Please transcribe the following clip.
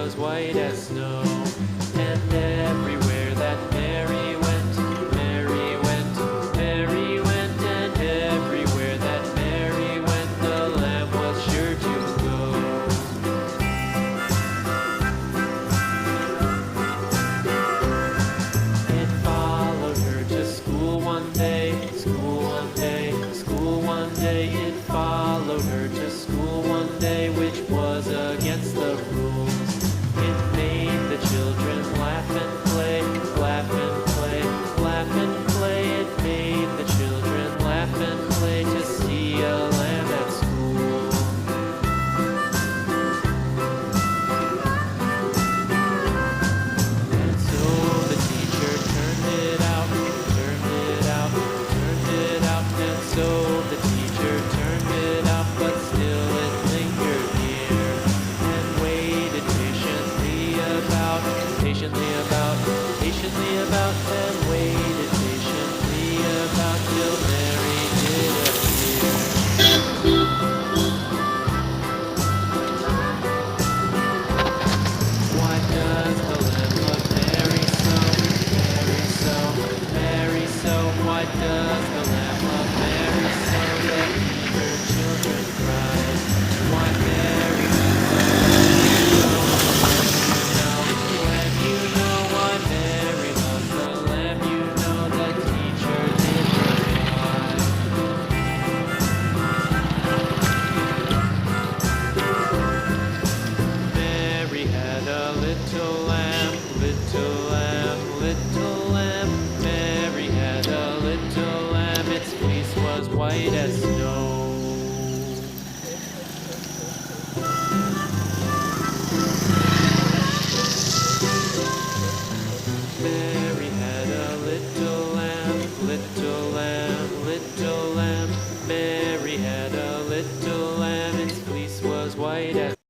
was white as snow. And everywhere that Mary went, Mary went, Mary went, and everywhere that Mary went, the lamb was sure to go. It followed her to school one day, school one day, school one day. It followed her to school one day, which was against the rules. It made the children laugh and play, laugh and play, laugh and play. It made the children laugh and play to see a lamb at school. And so the teacher turned it out, turned it out, turned it out. And so the teacher turned it out, but still it lingered near and waited patiently about, and waited patiently about till Mary did appear. Why does the lamb love Mary so, Mary so, Mary so? Why does the lamb love Mary so that her children cry? Why Mary when you know why Mary loves the lamb, you know the teacher did reply. Mary had a little lamb, little lamb, little lamb. Mary had a little lamb, its face was white as snow.